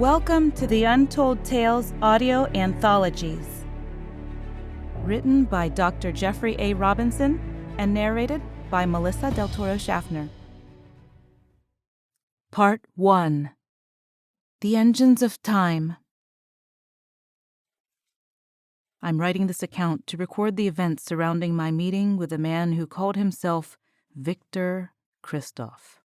Welcome to the Untold Tales audio anthologies. Written by Dr. Jeffrey A. Robinson and narrated by Melissa Del Toro Schaffner. Part 1. The Engines of Time. I'm writing this account to record the events surrounding my meeting with a man who called himself Victor Christoph.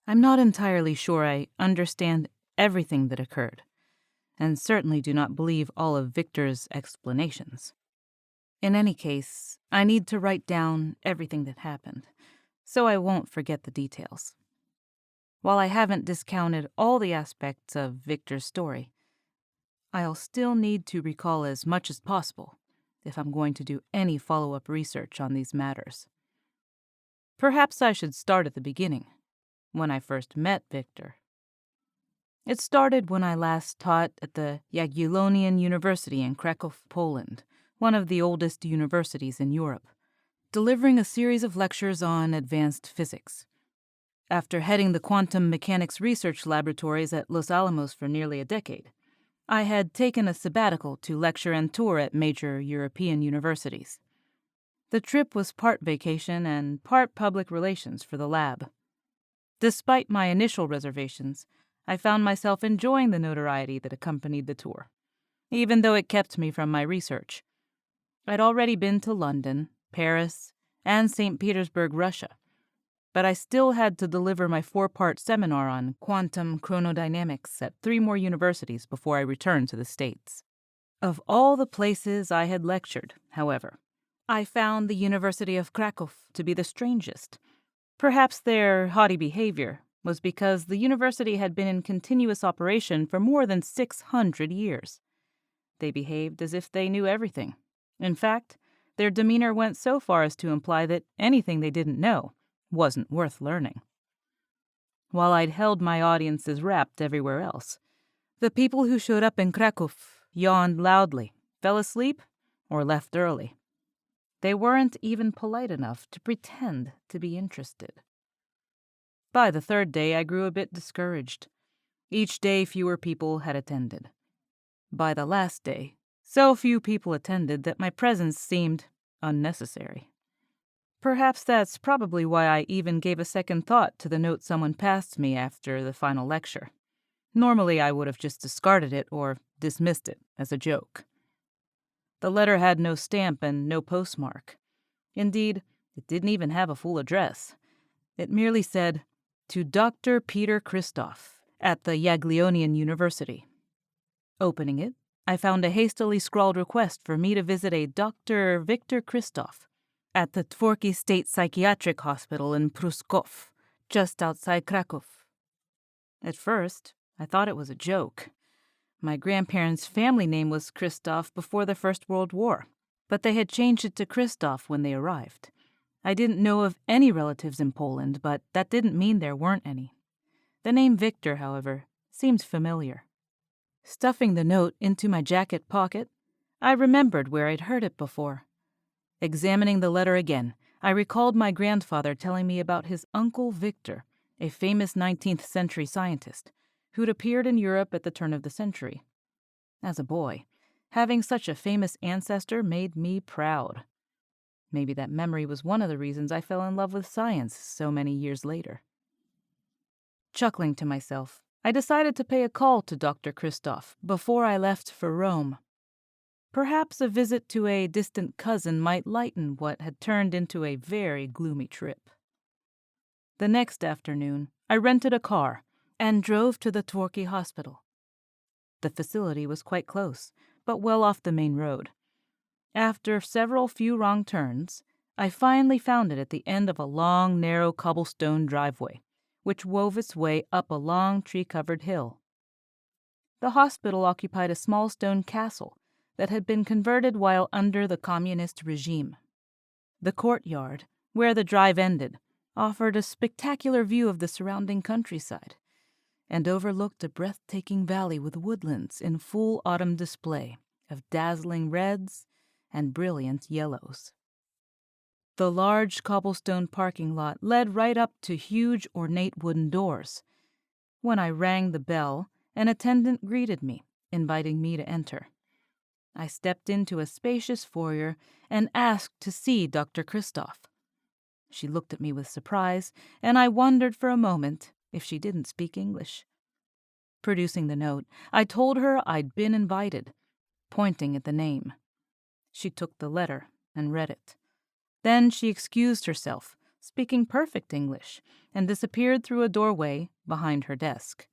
I'm not entirely sure I understand everything that occurred, and certainly do not believe all of Victor's explanations. In any case, I need to write down everything that happened, so I won't forget the details. While I haven't discounted all the aspects of Victor's story, I'll still need to recall as much as possible if I'm going to do any follow-up research on these matters. Perhaps I should start at the beginning, when I first met Victor. It started when I last taught at the Jagiellonian University in Kraków, Poland, one of the oldest universities in Europe, delivering a series of lectures on advanced physics. After heading the quantum mechanics research laboratories at Los Alamos for nearly a decade, I had taken a sabbatical to lecture and tour at major European universities. The trip was part vacation and part public relations for the lab. Despite my initial reservations, I found myself enjoying the notoriety that accompanied the tour, even though it kept me from my research. I'd already been to London, Paris, and St. Petersburg, Russia, but I still had to deliver my 4-part seminar on quantum chronodynamics at 3 more universities before I returned to the States. Of all the places I had lectured, however, I found the University of Kraków to be the strangest. Perhaps their haughty behavior was because the university had been in continuous operation for more than 600 years. They behaved as if they knew everything. In fact, their demeanor went so far as to imply that anything they didn't know wasn't worth learning. While I'd held my audiences rapt everywhere else, the people who showed up in Kraków yawned loudly, fell asleep, or left early. They weren't even polite enough to pretend to be interested. By the 3rd day, I grew a bit discouraged. Each day, fewer people had attended. By the last day, so few people attended that my presence seemed unnecessary. Perhaps that's probably why I even gave a second thought to the note someone passed me after the final lecture. Normally, I would have just discarded it or dismissed it as a joke. The letter had no stamp and no postmark. Indeed, it didn't even have a full address. It merely said, "To Dr. Peter Christoph, at the Jagiellonian University." Opening it, I found a hastily scrawled request for me to visit a Dr. Victor Christoph at the Tvorki State Psychiatric Hospital in Pruszków, just outside Kraków. At first, I thought it was a joke. My grandparents' family name was Christoph before the First World War, but they had changed it to Christoph when they arrived. I didn't know of any relatives in Poland, but that didn't mean there weren't any. The name Victor, however, seemed familiar. Stuffing the note into my jacket pocket, I remembered where I'd heard it before. Examining the letter again, I recalled my grandfather telling me about his uncle Victor, a famous 19th century scientist, who'd appeared in Europe at the turn of the century. As a boy, having such a famous ancestor made me proud. Maybe that memory was one of the reasons I fell in love with science so many years later. Chuckling to myself, I decided to pay a call to Dr. Christoph before I left for Rome. Perhaps a visit to a distant cousin might lighten what had turned into a very gloomy trip. The next afternoon, I rented a car and drove to the Tvorki Hospital. The facility was quite close, but well off the main road. After several few wrong turns, I finally found it at the end of a long, narrow cobblestone driveway, which wove its way up a long tree-covered hill. The hospital occupied a small stone castle that had been converted while under the communist regime. The courtyard, where the drive ended, offered a spectacular view of the surrounding countryside, and overlooked a breathtaking valley with woodlands in full autumn display of dazzling reds and brilliant yellows. The large cobblestone parking lot led right up to huge ornate wooden doors. When I rang the bell an attendant greeted me, inviting me to enter. I stepped into a spacious foyer and asked to see Dr. Christoph. She looked at me with surprise, and I wondered for a moment if she didn't speak English. Producing the note, I told her I'd been invited, pointing at the name. She took the letter and read it. Then she excused herself, speaking perfect English, and disappeared through a doorway behind her desk.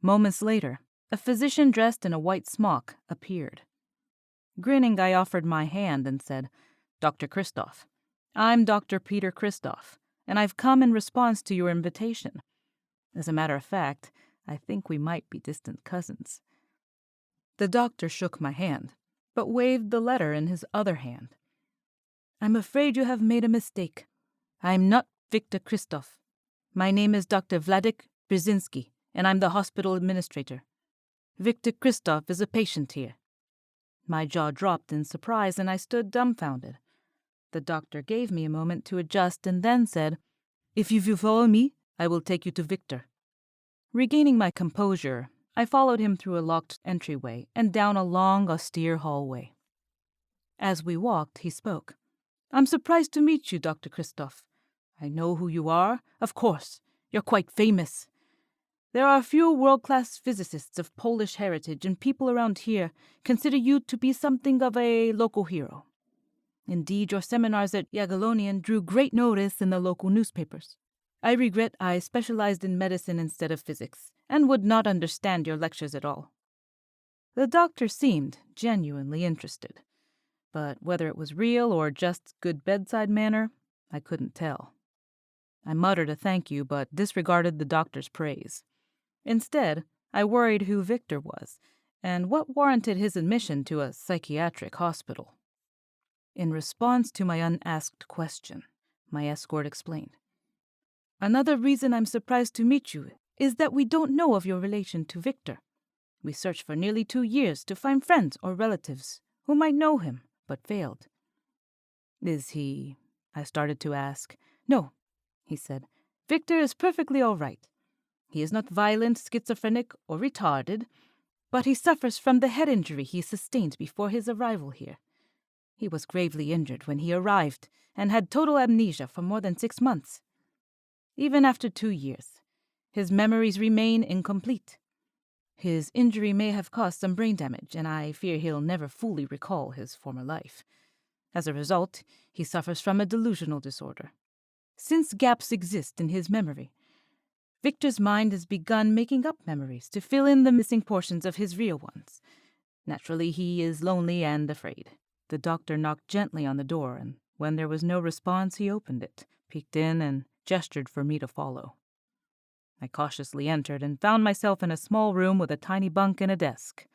Moments later, a physician dressed in a white smock appeared. Grinning, I offered my hand and said, "Dr. Christoph, I'm Dr. Peter Christoph, and I've come in response to your invitation. As a matter of fact, I think we might be distant cousins." The doctor shook my hand, but waved the letter in his other hand. "I'm afraid you have made a mistake. I'm not Victor Christoph. My name is Dr. Vladek Brzezinski, and I'm the hospital administrator. Victor Christoph is a patient here." My jaw dropped in surprise, and I stood dumbfounded. The doctor gave me a moment to adjust and then said, "If you will follow me, I will take you to Victor." Regaining my composure, I followed him through a locked entryway and down a long, austere hallway. As we walked, he spoke. "I'm surprised to meet you, Dr. Christoph. I know who you are, of course. You're quite famous. There are few world-class physicists of Polish heritage, and people around here consider you to be something of a local hero. Indeed, your seminars at Jagiellonian drew great notice in the local newspapers. I regret I specialized in medicine instead of physics, and would not understand your lectures at all." The doctor seemed genuinely interested, but whether it was real or just good bedside manner, I couldn't tell. I muttered a thank you, but disregarded the doctor's praise. Instead, I worried who Victor was, and what warranted his admission to a psychiatric hospital. In response to my unasked question, my escort explained. "Another reason I'm surprised to meet you is that we don't know of your relation to Victor. We searched for nearly 2 years to find friends or relatives who might know him, but failed." "Is he?" I started to ask. "No," he said. "Victor is perfectly all right. He is not violent, schizophrenic, or retarded, but he suffers from the head injury he sustained before his arrival here. He was gravely injured when he arrived and had total amnesia for more than 6 months. Even after 2 years, his memories remain incomplete. His injury may have caused some brain damage, and I fear he'll never fully recall his former life. As a result, he suffers from a delusional disorder. Since gaps exist in his memory, Victor's mind has begun making up memories to fill in the missing portions of his real ones. Naturally, he is lonely and afraid." The doctor knocked gently on the door, and when there was no response, he opened it, peeked in, and gestured for me to follow. I cautiously entered and found myself in a small room with a tiny bunk and a desk.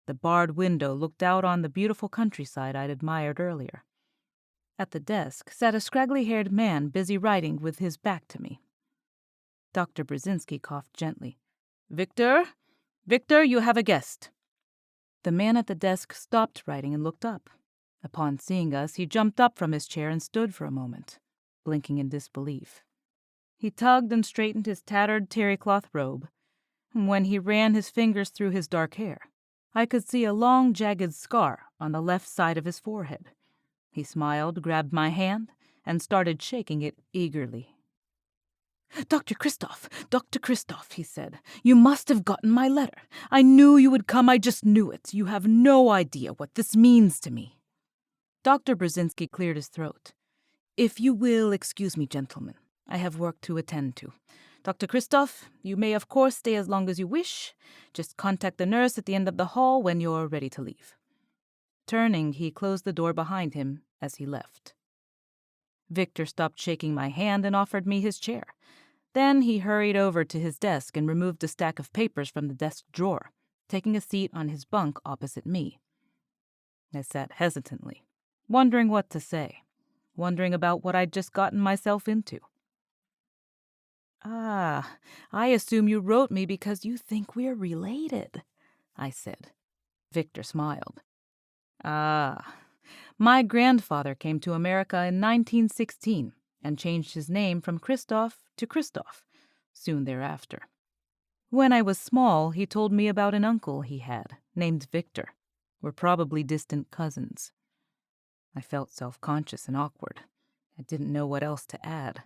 The barred window looked out on the beautiful countryside I'd admired earlier. At the desk sat a scraggly-haired man busy writing with his back to me. Dr. Brzezinski coughed gently. "Victor? Victor, you have a guest." The man at the desk stopped writing and looked up. Upon seeing us, he jumped up from his chair and stood for a moment, blinking in disbelief. He tugged and straightened his tattered terry-cloth robe. When he ran his fingers through his dark hair, I could see a long, jagged scar on the left side of his forehead. He smiled, grabbed my hand, and started shaking it eagerly. "Dr. Christoph, he said. "You must have gotten my letter. I knew you would come, I just knew it. You have no idea what this means to me." Dr. Brzezinski cleared his throat. "If you will excuse me, gentlemen, I have work to attend to. Dr. Christoph, you may of course stay as long as you wish. Just contact the nurse at the end of the hall when you're ready to leave." Turning, he closed the door behind him as he left. Victor stopped shaking my hand and offered me his chair. Then he hurried over to his desk and removed a stack of papers from the desk drawer, taking a seat on his bunk opposite me. I sat hesitantly, wondering what to say, wondering about what I'd just gotten myself into. "Ah, I assume you wrote me because you think we're related," I said. Victor smiled. "Ah, my grandfather came to America in 1916 and changed his name from Christoph to Christoph soon thereafter." When I was small, he told me about an uncle he had, named Victor. We're probably distant cousins. I felt self-conscious and awkward. I didn't know what else to add.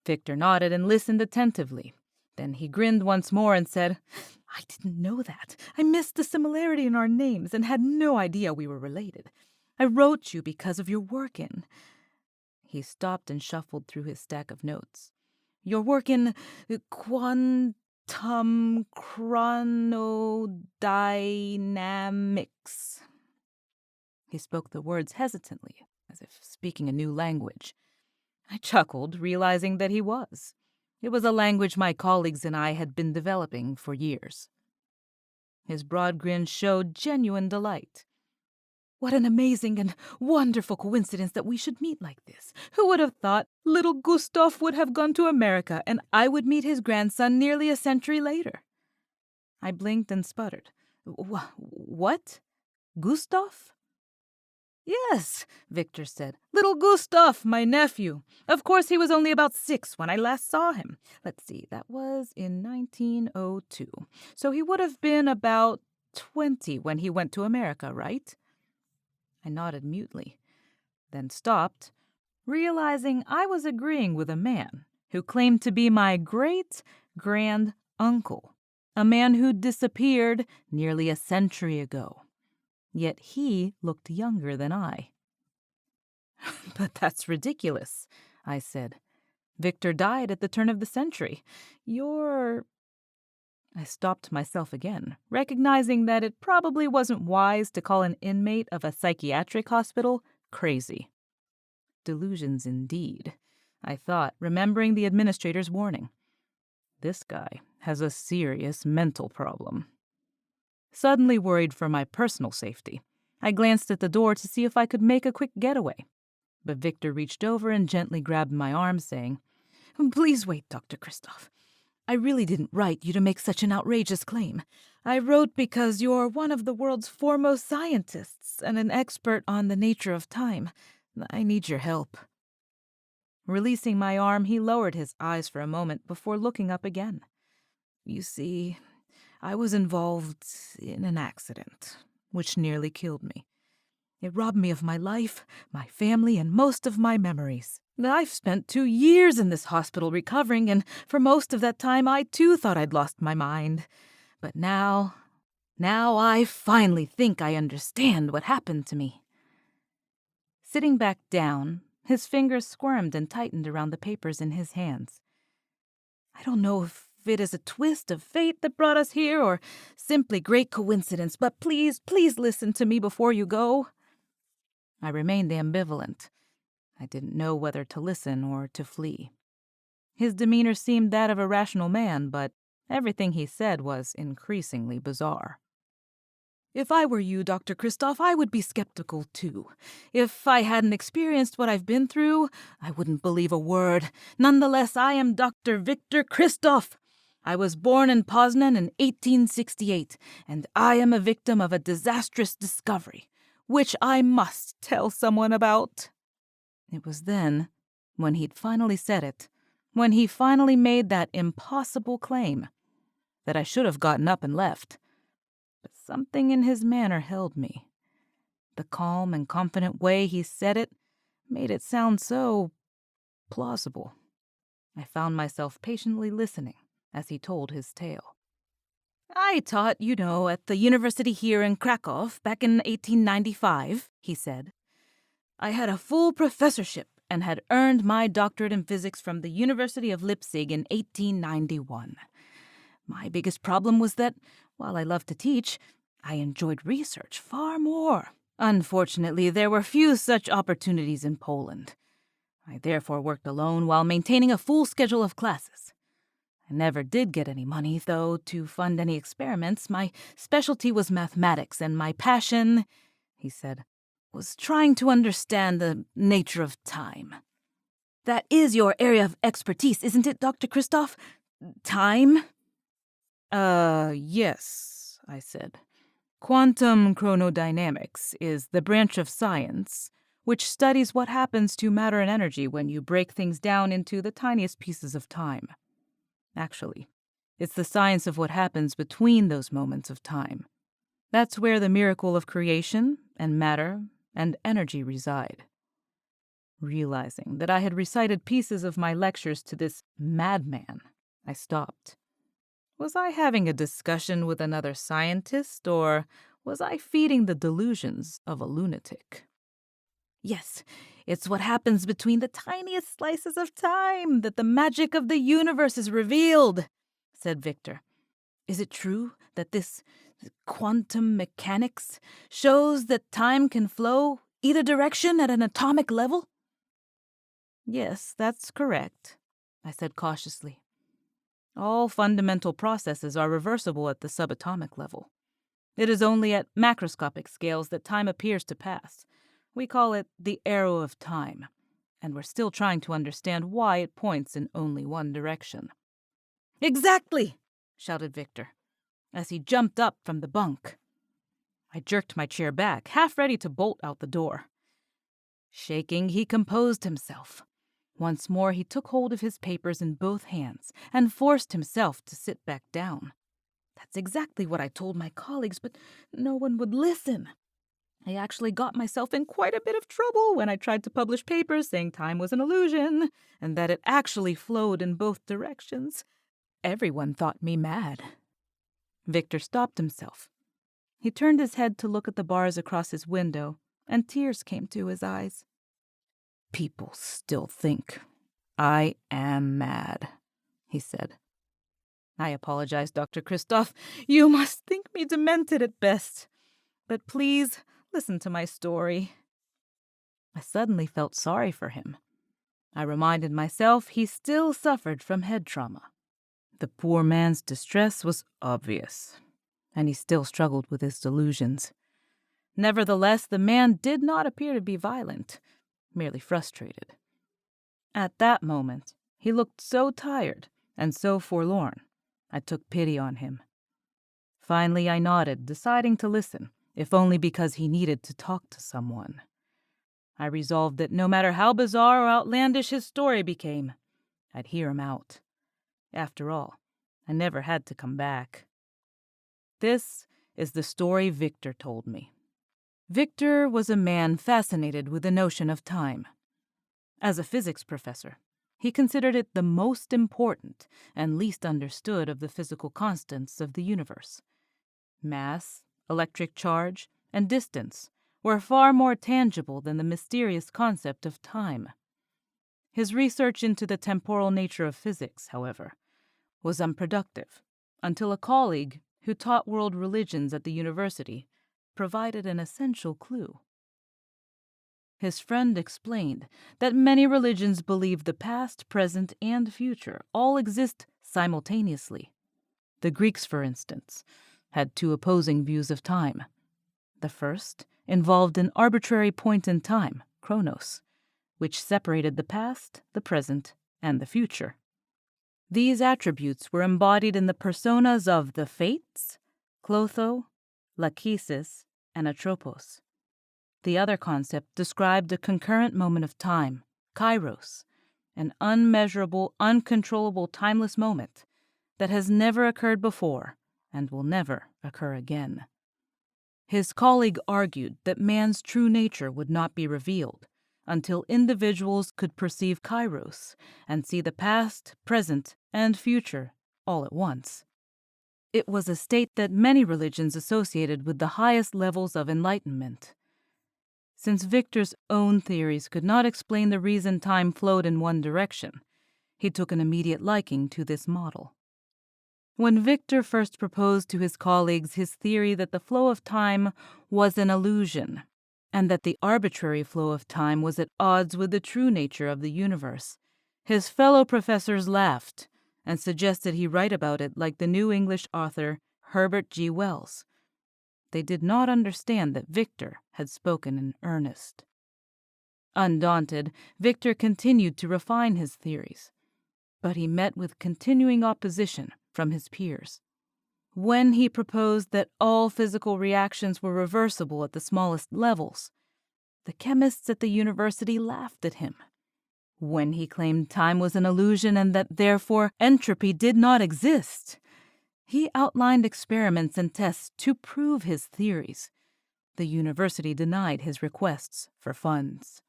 Victor nodded and listened attentively. Then he grinned once more and said, "I didn't know that. I missed the similarity in our names and had no idea we were related. I wrote you because of your work in..." He stopped and shuffled through his stack of notes. "Your work in quantum chronodynamics." He spoke the words hesitantly, as if speaking a new language. I chuckled, realizing that he was. It was a language my colleagues and I had been developing for years. His broad grin showed genuine delight. "What an amazing and wonderful coincidence that we should meet like this. Who would have thought little Gustav would have gone to America and I would meet his grandson nearly a century later?" I blinked and sputtered. What? Gustav?" "Yes," Victor said. "Little Gustav, my nephew. Of course, he was only about 6 when I last saw him. Let's see, that was in 1902. So he would have been about 20 when he went to America, right?" I nodded mutely, then stopped, realizing I was agreeing with a man who claimed to be my great-grand-uncle, a man who'd disappeared nearly a century ago. Yet he looked younger than I. "But that's ridiculous," I said. "Victor died at the turn of the century. You're..." I stopped myself again, recognizing that it probably wasn't wise to call an inmate of a psychiatric hospital crazy. Delusions indeed, I thought, remembering the administrator's warning. This guy has a serious mental problem. Suddenly worried for my personal safety, I glanced at the door to see if I could make a quick getaway. But Victor reached over and gently grabbed my arm, saying, "Please wait, Dr. Christoph. I really didn't write you to make such an outrageous claim. I wrote because you're one of the world's foremost scientists and an expert on the nature of time. I need your help." Releasing my arm, he lowered his eyes for a moment before looking up again. "You see, I was involved in an accident, which nearly killed me. It robbed me of my life, my family, and most of my memories. I've spent 2 years in this hospital recovering, and for most of that time I too thought I'd lost my mind. But now I finally think I understand what happened to me." Sitting back down, his fingers squirmed and tightened around the papers in his hands. "I don't know if it is a twist of fate that brought us here or simply great coincidence, but please listen to me before you go." I remained ambivalent. I didn't know whether to listen or to flee. His demeanor seemed that of a rational man, but everything he said was increasingly bizarre. "If I were you, Dr. Christoph, I would be skeptical too. If I hadn't experienced what I've been through, I wouldn't believe a word. Nonetheless, I am Dr. Victor Christoph. I was born in Poznan in 1868, and I am a victim of a disastrous discovery, which I must tell someone about." It was then, when he'd finally said it, when he finally made that impossible claim, that I should have gotten up and left. But something in his manner held me. The calm and confident way he said it made it sound so plausible. I found myself patiently listening as he told his tale. "I taught, at the university here in Krakow back in 1895, he said. "I had a full professorship and had earned my doctorate in physics from the University of Leipzig in 1891. My biggest problem was that, while I loved to teach, I enjoyed research far more. Unfortunately, there were few such opportunities in Poland. I therefore worked alone while maintaining a full schedule of classes. I never did get any money, though, to fund any experiments. My specialty was mathematics, and my passion," he said, "was trying to understand the nature of time." "That is your area of expertise, isn't it, Dr. Christoph? Time?" Yes," I said. "Quantum chronodynamics is the branch of science which studies what happens to matter and energy when you break things down into the tiniest pieces of time. Actually, It's the science of what happens between those moments of time. That's where the miracle of creation and matter and energy reside. Realizing that I had recited pieces of my lectures to this madman, I stopped. Was I having a discussion with another scientist, or was I feeding the delusions of a lunatic? Yes, it's what happens between the tiniest slices of time that the magic of the universe is revealed, said Victor. Is it true that this quantum mechanics shows that time can flow either direction at an atomic level? Yes, that's correct, I said cautiously. All fundamental processes are reversible at the subatomic level. It is only at macroscopic scales that time appears to pass. We call it the arrow of time, and we're still trying to understand why it points in only one direction. Exactly, shouted Victor, as he jumped up from the bunk. I jerked my chair back, half ready to bolt out the door. Shaking, he composed himself. Once more he took hold of his papers in both hands and forced himself to sit back down. That's exactly what I told my colleagues, but no one would listen. I actually got myself in quite a bit of trouble when I tried to publish papers saying time was an illusion and that it actually flowed in both directions. Everyone thought me mad. Victor stopped himself. He turned his head to look at the bars across his window, and tears came to his eyes. People still think I am mad, he said. I apologize, Dr. Christoph. You must think me demented at best. But please, listen to my story. I suddenly felt sorry for him. I reminded myself he still suffered from head trauma. The poor man's distress was obvious, and he still struggled with his delusions. Nevertheless, the man did not appear to be violent, merely frustrated. At that moment, he looked so tired and so forlorn, I took pity on him. Finally, I nodded, deciding to listen, if only because he needed to talk to someone. I resolved that no matter how bizarre or outlandish his story became, I'd hear him out. After all, I never had to come back. This is the story Victor told me. Victor was a man fascinated with the notion of time. As a physics professor, he considered it the most important and least understood of the physical constants of the universe. Mass, electric charge, and distance were far more tangible than the mysterious concept of time. His research into the temporal nature of physics, however, was unproductive until a colleague who taught world religions at the university provided an essential clue. His friend explained that many religions believe the past, present, and future all exist simultaneously. The Greeks, for instance, had two opposing views of time. The first involved an arbitrary point in time, chronos, which separated the past, the present, and the future. These attributes were embodied in the personas of the Fates, Clotho, Lachesis, and Atropos. The other concept described a concurrent moment of time, kairos, an unmeasurable, uncontrollable, timeless moment that has never occurred before and will never occur again. His colleague argued that man's true nature would not be revealed until individuals could perceive kairos and see the past, present, and future all at once. It was a state that many religions associated with the highest levels of enlightenment. Since Victor's own theories could not explain the reason time flowed in one direction, he took an immediate liking to this model. When Victor first proposed to his colleagues his theory that the flow of time was an illusion, and that the arbitrary flow of time was at odds with the true nature of the universe, his fellow professors laughed and suggested he write about it like the New English author Herbert G. Wells. They did not understand that Victor had spoken in earnest. Undaunted, Victor continued to refine his theories, but he met with continuing opposition from his peers. When he proposed that all physical reactions were reversible at the smallest levels, the chemists at the university laughed at him. When he claimed time was an illusion and that therefore entropy did not exist, He outlined experiments and tests to prove his theories. The university denied his requests for funds.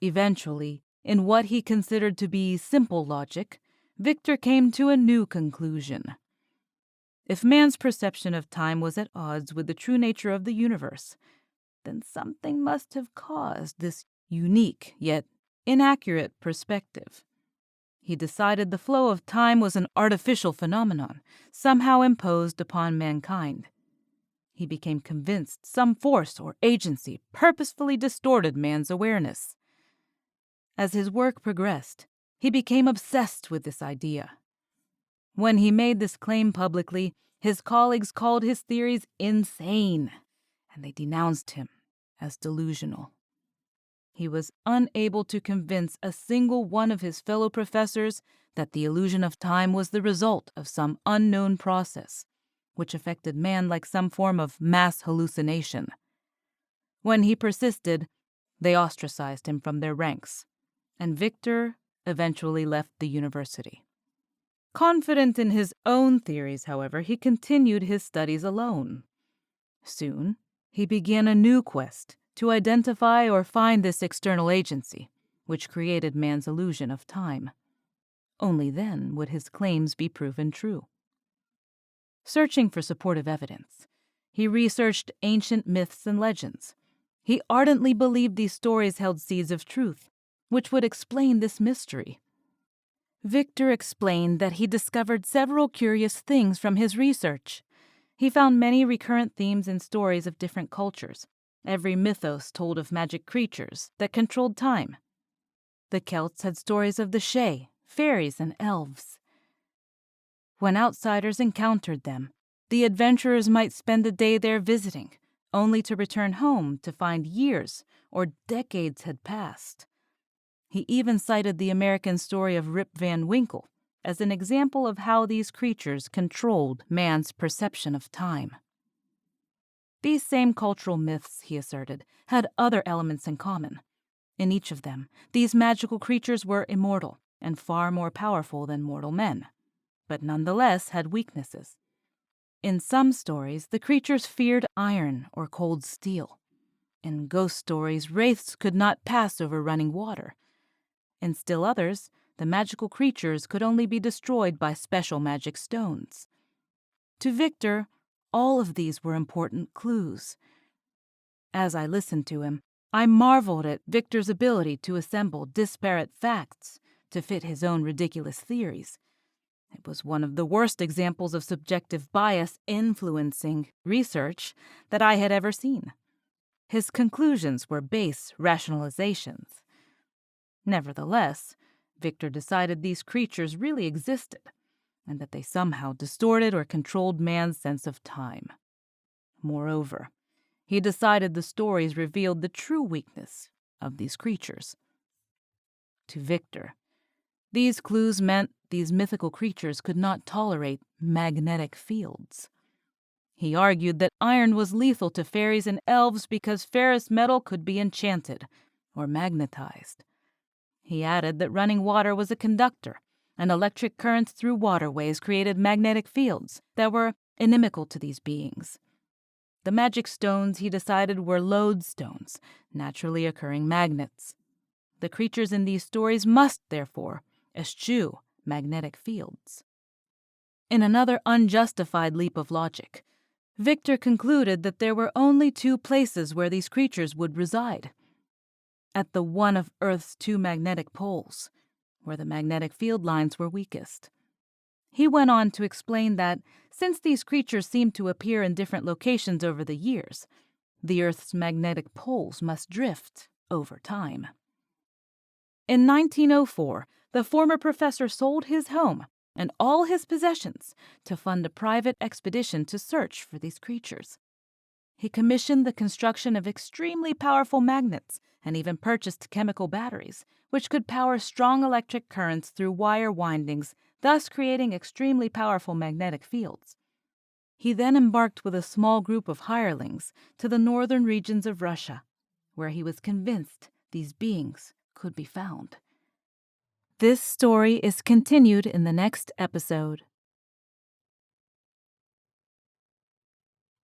Eventually, in what he considered to be simple logic, Victor came to a new conclusion. If man's perception of time was at odds with the true nature of the universe, then something must have caused this unique yet inaccurate perspective. He decided the flow of time was an artificial phenomenon, somehow imposed upon mankind. He became convinced some force or agency purposefully distorted man's awareness. As his work progressed, he became obsessed with this idea. When he made this claim publicly, his colleagues called his theories insane, and they denounced him as delusional. He was unable to convince a single one of his fellow professors that the illusion of time was the result of some unknown process, which affected man like some form of mass hallucination. When he persisted, they ostracized him from their ranks, and Victor eventually left the university. Confident in his own theories, however, he continued his studies alone. Soon, he began a new quest to identify or find this external agency, which created man's illusion of time. Only then would his claims be proven true. Searching for supportive evidence, he researched ancient myths and legends. He ardently believed these stories held seeds of truth, which would explain this mystery. Victor explained that he discovered several curious things from his research. He found many recurrent themes in stories of different cultures. Every mythos told of magic creatures that controlled time. The Celts had stories of the Shay, fairies, and elves. When outsiders encountered them, the adventurers might spend a day there visiting, only to return home to find years or decades had passed. He even cited the American story of Rip Van Winkle as an example of how these creatures controlled man's perception of time. These same cultural myths, he asserted, had other elements in common. In each of them, these magical creatures were immortal and far more powerful than mortal men, but nonetheless had weaknesses. In some stories, the creatures feared iron or cold steel. In ghost stories, wraiths could not pass over running water. In still others, the magical creatures could only be destroyed by special magic stones. To Victor, all of these were important clues. As I listened to him, I marveled at Victor's ability to assemble disparate facts to fit his own ridiculous theories. It was one of the worst examples of subjective bias influencing research that I had ever seen. His conclusions were base rationalizations. Nevertheless, Victor decided these creatures really existed, and that they somehow distorted or controlled man's sense of time. Moreover, he decided the stories revealed the true weakness of these creatures. To Victor, these clues meant these mythical creatures could not tolerate magnetic fields. He argued that iron was lethal to fairies and elves because ferrous metal could be enchanted or magnetized. He added that running water was a conductor, and electric currents through waterways created magnetic fields that were inimical to these beings. The magic stones, he decided, were lodestones, naturally occurring magnets. The creatures in these stories must, therefore, eschew magnetic fields. In another unjustified leap of logic, Victor concluded that there were only two places where these creatures would reside: at the one of Earth's two magnetic poles, where the magnetic field lines were weakest. He went on to explain that, since these creatures seemed to appear in different locations over the years, the Earth's magnetic poles must drift over time. In 1904, the former professor sold his home and all his possessions to fund a private expedition to search for these creatures. He commissioned the construction of extremely powerful magnets and even purchased chemical batteries, which could power strong electric currents through wire windings, thus creating extremely powerful magnetic fields. He then embarked with a small group of hirelings to the northern regions of Russia, where he was convinced these beings could be found. This story is continued in the next episode.